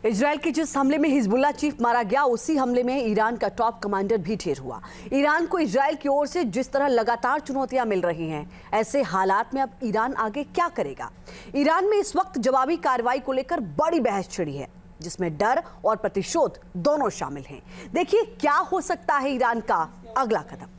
Israel के जिस हमले में हिजबुल्लाह चीफ मारा गया, उसी हमले में ईरान का टॉप कमांडर भी ढेर हुआ। ईरान को इजराइल की ओर से जिस तरह लगातार चुनौतियां मिल रही हैं, ऐसे हालात में अब ईरान आगे क्या करेगा? ईरान में इस वक्त जवाबी कार्रवाई को लेकर बड़ी बहस छिड़ी है, जिसमें डर और प्रतिशोध दोनों शामिल हैं। देखिए क्या हो सकता है ईरान का अगला कदम।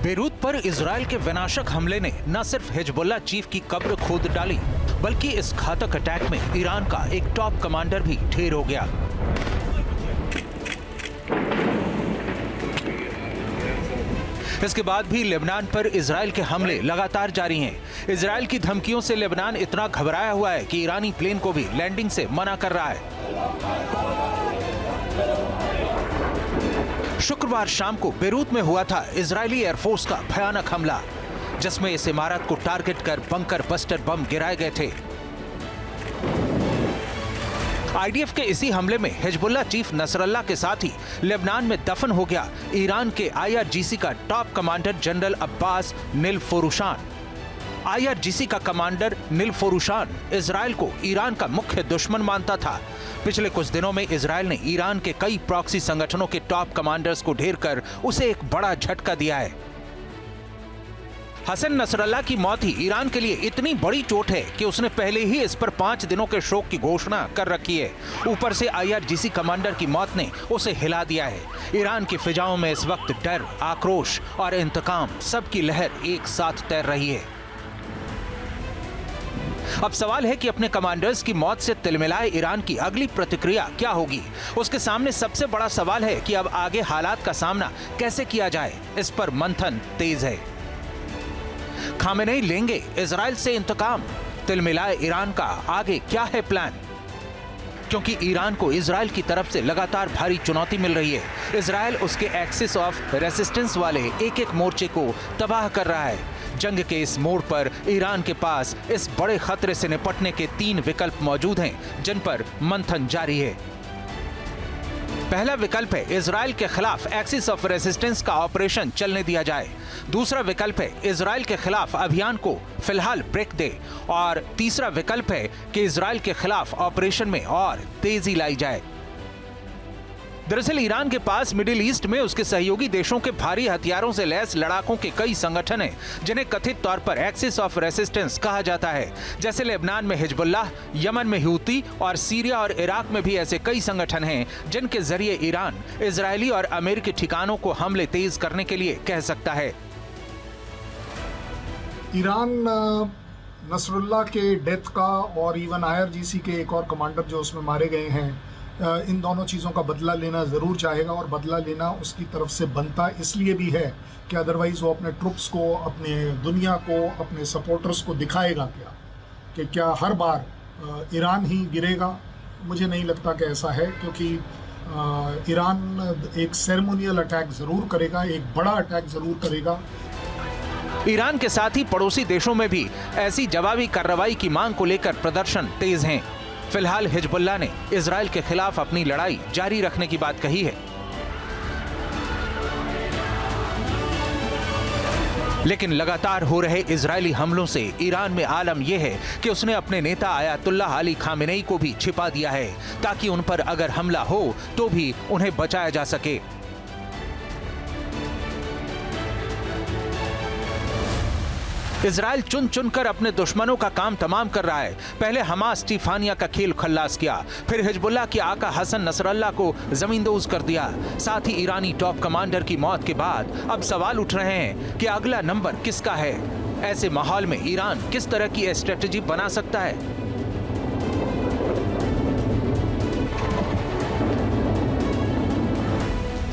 बेरूत पर इजराइल के विनाशक हमले ने न सिर्फ हिजबुल्लाह चीफ की कब्र खोद डाली, बल्कि इस घातक अटैक में ईरान का एक टॉप कमांडर भी ढेर हो गया। इसके बाद भी लेबनान पर इजराइल के हमले लगातार जारी हैं। इजराइल की धमकियों से लेबनान इतना घबराया हुआ है कि ईरानी प्लेन को भी लैंडिंग से मना कर रहा है। शुक्रवार शाम को बेरूत में हुआ था इजरायली एयरफोर्स का भयानक हमला, जिसमें इस इमारत को टारगेट कर बंकर बस्टर बम गिराए गए थे। आईडीएफ के इसी हमले में हिजबुल्लाह चीफ नसरल्लाह के साथ ही लेबनान में दफन हो गया ईरान के आईआरजीसी का top commander general Abbas Nilforoushan. IRGC का कमांडर निलफोरुशान इजराइल को ईरान का मुख्य दुश्मन मानता था। पिछले कुछ दिनों में इजराइल ने ईरान के कई प्रॉक्सी संगठनों के टॉप कमांडर्स को ढेर कर उसे एक बड़ा झटका दिया है। हसन नसरल्लाह की मौत ही ईरान के लिए इतनी बड़ी चोट है कि उसने पहले ही इस पर 5 दिनों के शोक की घोषणा कर रखी है। ऊपर से आईआरजीसी कमांडर की मौत ने उसे हिला दिया है। ईरान की फिजाओं में इस वक्त डर, आक्रोश और इंतकाम सबकी लहर एक साथ तैर रही है। अब सवाल है कि अपने कमांडर्स की मौत से तिलमिलाए ईरान की अगली प्रतिक्रिया क्या होगी। उसके सामने सबसे बड़ा सवाल है कि अब आगे हालात का सामना कैसे किया जाए। इस पर मंथन तेज है। खामेनेई लेंगे इजराइल से इंतकाम, तिलमिलाए ईरान का आगे क्या है प्लान? क्योंकि ईरान को इजराइल की तरफ से लगातार भारी चुनौती मिल रही है। इजराइल उसके एक्सिस ऑफ रेसिस्टेंस वाले एक एक मोर्चे को तबाह कर रहा है। जंग के इस मोड़ पर ईरान के पास इस बड़े खतरे से निपटने के 3 विकल्प मौजूद हैं, जिन पर मंथन जारी है। पहला विकल्प है इजराइल के खिलाफ एक्सिस ऑफ रेसिस्टेंस का ऑपरेशन चलने दिया जाए। दूसरा विकल्प है इजराइल के खिलाफ अभियान को फिलहाल ब्रेक दे। और तीसरा विकल्प है कि इजराइल के खिलाफ ऑपरेशन में और तेजी लाई जाए। दरअसल ईरान के पास मिडिल ईस्ट में उसके सहयोगी देशों के भारी हथियारों से लैस लड़ाकों के कई संगठन हैं, जिन्हें कथित तौर पर एक्सिस ऑफ रेसिस्टेंस कहा जाता है। जैसे लेबनान में हिजबुल्लाह, यमन में हूती और सीरिया और इराक में भी ऐसे कई संगठन हैं, जिनके जरिए ईरान इजरायली और अमेरिकी ठिकानों को हमले तेज करने के लिए कह सकता है। ईरान नसरुल्लाह के डेथ का और इवन आईआरजीसी के एक और कमांडर जो उसमें मारे गए हैं, इन दोनों चीज़ों का बदला लेना ज़रूर चाहेगा। और बदला लेना उसकी तरफ से बनता इसलिए भी है कि अदरवाइज़ वो अपने ट्रुप्स को, अपने दुनिया को, अपने सपोर्टर्स को दिखाएगा कि क्या हर बार ईरान ही गिरेगा? मुझे नहीं लगता कि ऐसा है, क्योंकि ईरान एक सेरेमोनियल अटैक ज़रूर करेगा, एक बड़ा अटैक ज़रूर करेगा। ईरान के साथ ही पड़ोसी देशों में भी ऐसी जवाबी कार्रवाई की मांग को लेकर प्रदर्शन तेज हैं। फिलहाल हिजबुल्लाह ने इजराइल के खिलाफ अपनी लड़ाई जारी रखने की बात कही है। लेकिन लगातार हो रहे इजरायली हमलों से ईरान में आलम यह है कि उसने अपने नेता आयतुल्लाह अली खामेनेई को भी छिपा दिया है, ताकि उन पर अगर हमला हो तो भी उन्हें बचाया जा सके। इजराइल चुन चुनकर अपने दुश्मनों का काम तमाम कर रहा है। पहले हमास स्टीफानिया का खेल खल्लास किया, फिर हिजबुल्लाह के आका हसन नसरल्लाह को जमींदोज कर दिया। साथ ही ईरानी टॉप कमांडर की मौत के बाद अब सवाल उठ रहे हैं कि अगला नंबर किसका है। ऐसे माहौल में ईरान किस तरह की स्ट्रेटजी बना सकता है?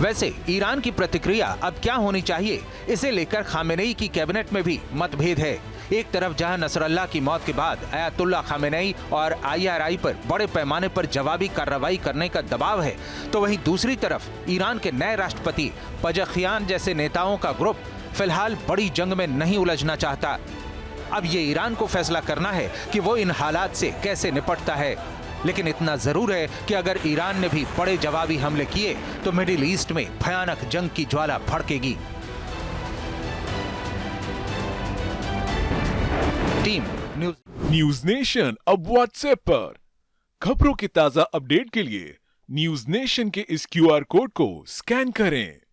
वैसे ईरान की प्रतिक्रिया अब क्या होनी चाहिए, इसे लेकर खामेनेई की कैबिनेट में भी मतभेद है। एक तरफ जहां नसरल्लाह की मौत के बाद आयतुल्लाह खामेनेई और आईआरआई पर बड़े पैमाने पर जवाबी कार्रवाई करने का दबाव है, तो वहीं दूसरी तरफ ईरान के नए राष्ट्रपति पजखियान जैसे नेताओं का ग्रुप फिलहाल बड़ी जंग में नहीं उलझना चाहता। अब ये ईरान को फैसला करना है कि वो इन हालात से कैसे निपटता है। लेकिन इतना जरूर है कि अगर ईरान ने भी बड़े जवाबी हमले किए तो मिडिल ईस्ट में भयानक जंग की ज्वाला भड़केगी। टीम न्यूज नेशन अब व्हाट्सएप पर खबरों की ताजा अपडेट के लिए न्यूज नेशन के इस QR कोड को स्कैन करें।